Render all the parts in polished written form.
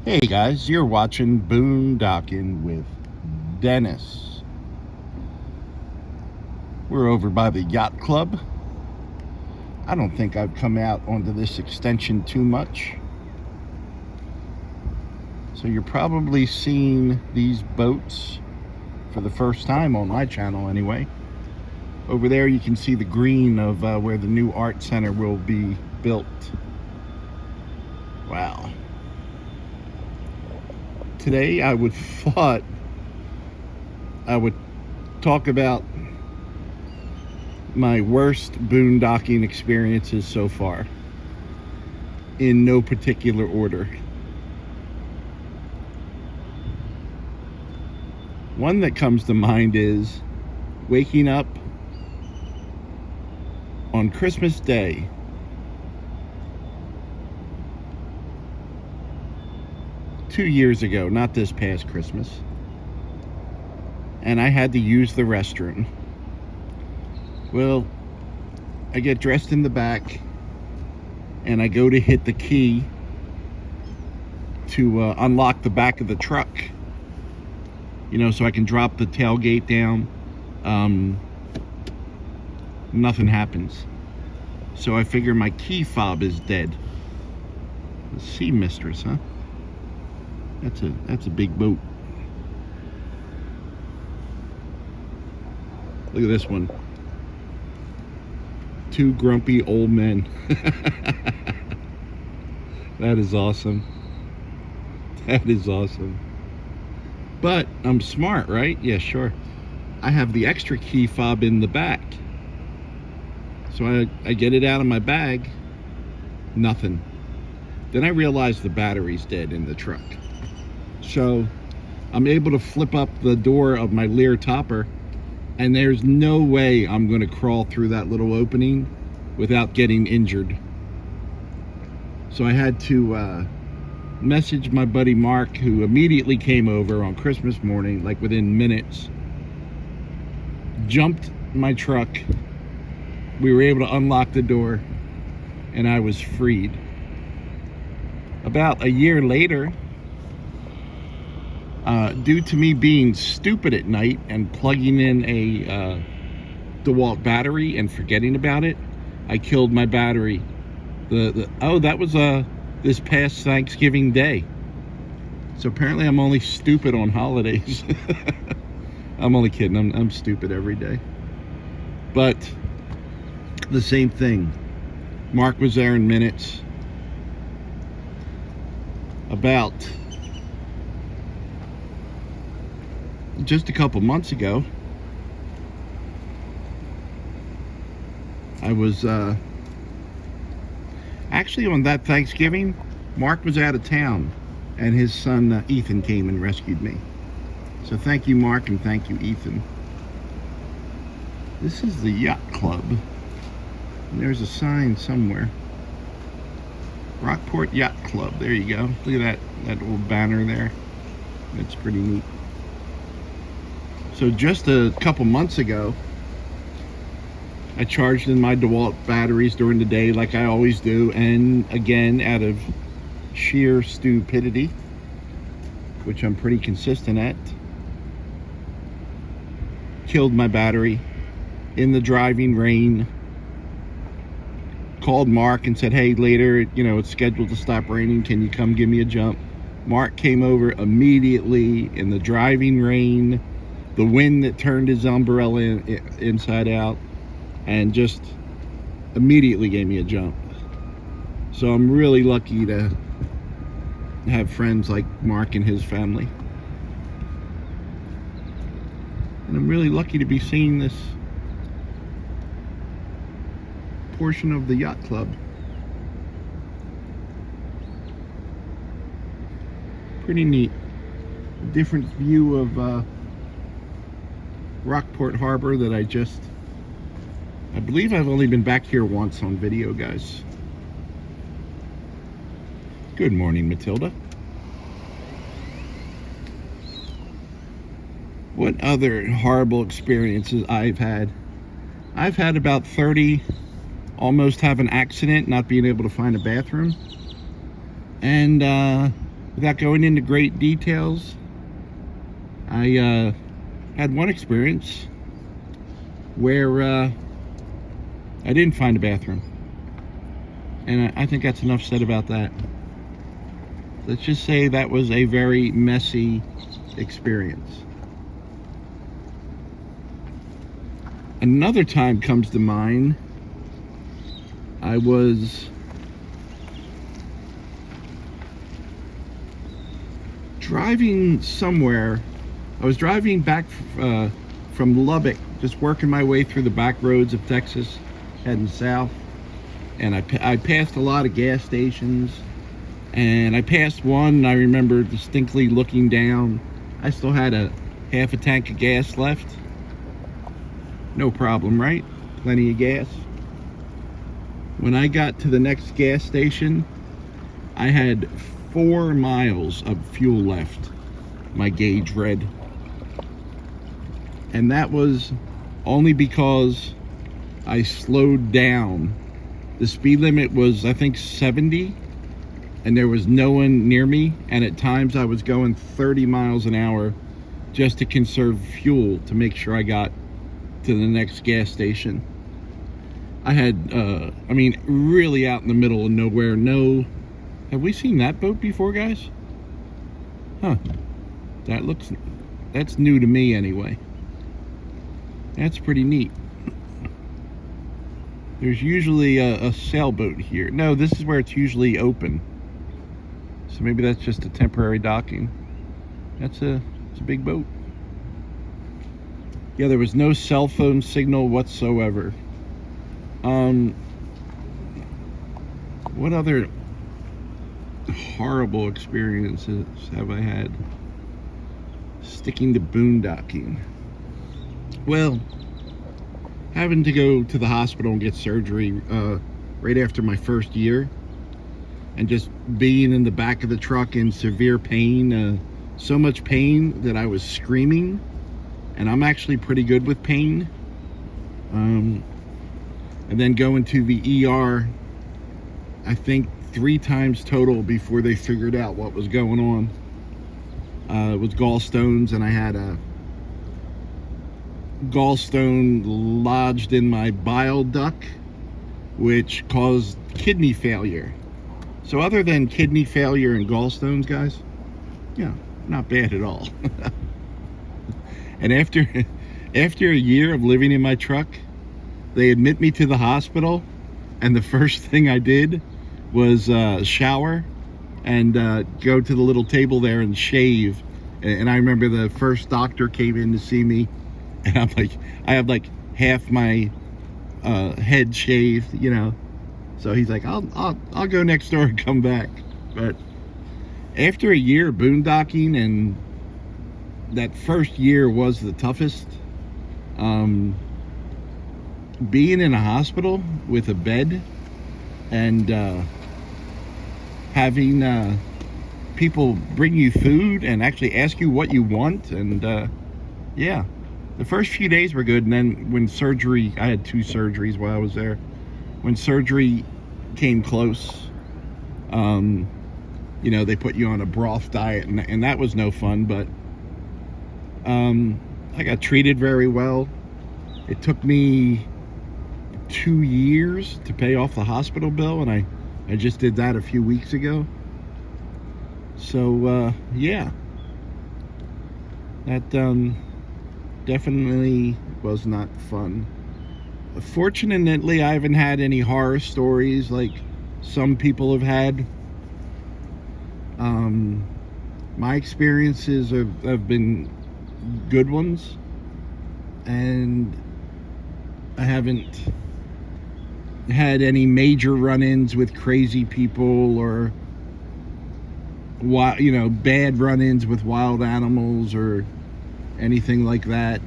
Hey guys, you're watching Boondocking with Dennis. We're over by the yacht club. I don't think I've come out onto this extension too much. So you're probably seeing these boats for the first time on my channel anyway. Over there you can see the green of where the new art center will be built. Wow. Today I thought I would talk about my worst boondocking experiences so far, in no particular order. One that comes to mind is waking up on Christmas Day two years ago, not this past Christmas, and I had to use the restroom. Well, I get dressed in the back and I go to hit the key to unlock the back of the truck, so I can drop the tailgate down. Nothing happens. So I figure my key fob is dead. The Sea Mistress, huh? That's a big boat. Look at this one. Two grumpy old men. That is awesome. That is awesome. But I'm smart, right? Yeah, sure. I have the extra key fob in the back. So I get it out of my bag. Nothing. Then I realize the battery's dead in the truck. So I'm able to flip up the door of my Lear topper, and there's no way I'm going to crawl through that little opening without getting injured. So I had to message my buddy Mark, who immediately came over on Christmas morning, like within minutes, jumped my truck. We were able to unlock the door, and I was freed. About a year later, due to me being stupid at night and plugging in a DeWalt battery and forgetting about it, I killed my battery. That was this past Thanksgiving Day. So apparently I'm only stupid on holidays. I'm only kidding. I'm stupid every day. But the same thing. Mark was there in minutes. About just a couple months ago, I was actually on that Thanksgiving, Mark was out of town and his son Ethan came and rescued me. So thank you, Mark, and thank you, Ethan. This is the yacht club, and there's a sign somewhere. Rockport Yacht Club. There you go. Look at that little banner there. That's pretty neat. So just a couple months ago, I charged in my DeWalt batteries during the day like I always do, and again, out of sheer stupidity, which I'm pretty consistent at, killed my battery in the driving rain. Called Mark and said, hey, later, it's scheduled to stop raining. Can you come give me a jump? Mark came over immediately in the driving rain, the wind that turned his umbrella inside out, and just immediately gave me a jump. So I'm really lucky to have friends like Mark and his family. And I'm really lucky to be seeing this portion of the yacht club. Pretty neat. A different view of Rockport Harbor that I believe I've only been back here once on video, guys. Good morning, Matilda. What other horrible experiences I've had? I've had about 30 almost have an accident, not being able to find a bathroom. And Without going into great details, I had one experience where I didn't find a bathroom. And I think that's enough said about that. Let's just say that was a very messy experience. Another time comes to mind. I was driving somewhere. I was driving back from Lubbock, just working my way through the back roads of Texas, heading south. And I passed a lot of gas stations. And I passed one, and I remember distinctly looking down. I still had half a tank of gas left. No problem, right? Plenty of gas. When I got to the next gas station, I had 4 miles of fuel left. My gauge read. And that was only because I slowed down. The speed limit was, I think, 70, and there was no one near me, and at times I was going 30 miles an hour just to conserve fuel to make sure I got to the next gas station. I had, really out in the middle of nowhere. No, have we seen that boat before, guys? Huh. That's new to me anyway. That's pretty neat. There's usually a sailboat here. No, this is where it's usually open. So maybe that's just a temporary docking. It's a big boat. Yeah, there was no cell phone signal whatsoever. What other horrible experiences have I had sticking to boondocking? Well, having to go to the hospital and get surgery right after my first year, and just being in the back of the truck in severe pain, so much pain that I was screaming, and I'm actually pretty good with pain. And then going to the ER, I think 3 times total before they figured out what was going on. It was gallstones, and I had a gallstone lodged in my bile duct, which caused kidney failure. So other than kidney failure and gallstones, guys, yeah, not bad at all. And after a year of living in my truck, they admit me to the hospital, and the first thing I did was shower and go to the little table there and shave. And I remember the first doctor came in to see me, and I'm like, I have like half my head shaved, you know. So he's like, I'll go next door and come back. But after a year of boondocking, and that first year was the toughest, being in a hospital with a bed and having people bring you food and actually ask you what you want, and yeah, the first few days were good. And then when surgery, I had 2 surgeries while I was there. When surgery came close, they put you on a broth diet, and that was no fun. But I got treated very well. It took me 2 years to pay off the hospital bill, and I just did that a few weeks ago. So yeah, that definitely was not fun. Fortunately, I haven't had any horror stories like some people have had. My experiences have been good ones, and I haven't had any major run-ins with crazy people, or bad run-ins with wild animals or anything like that.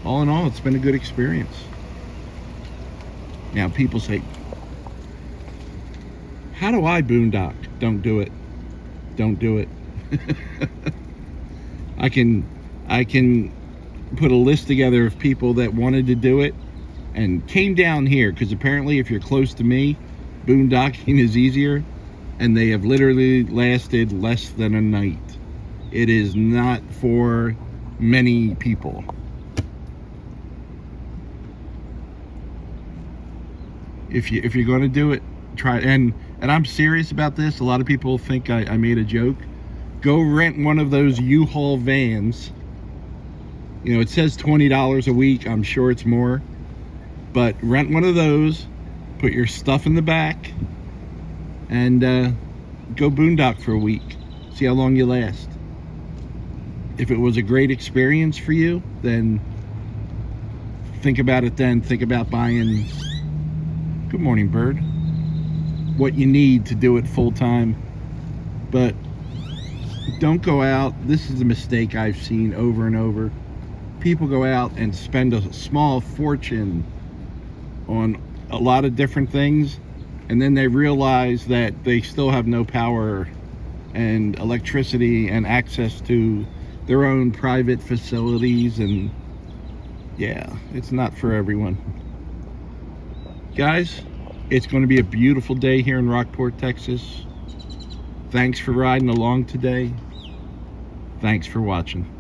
All in all, it's been a good experience. Now, people say, how do I boondock? Don't do it. Don't do it. I can put a list together of people that wanted to do it, and came down here because apparently if you're close to me, boondocking is easier, and they have literally lasted less than a night. It is not for many people. If you're going to do it, try it. And I'm serious about this. A lot of people think I made a joke. Go rent one of those U-Haul vans. You know, it says $20 a week. I'm sure it's more. But rent one of those, put your stuff in the back, and go boondock for a week. See how long you last. If it was a great experience for you, then think about it then. Think about buying, good morning, bird, what you need to do it full time. But don't go out. This is a mistake I've seen over and over. People go out and spend a small fortune on a lot of different things, and then they realize that they still have no power and electricity and access to their own private facilities, and yeah, it's not for everyone. Guys, it's going to be a beautiful day here in Rockport, Texas. Thanks for riding along today. Thanks for watching.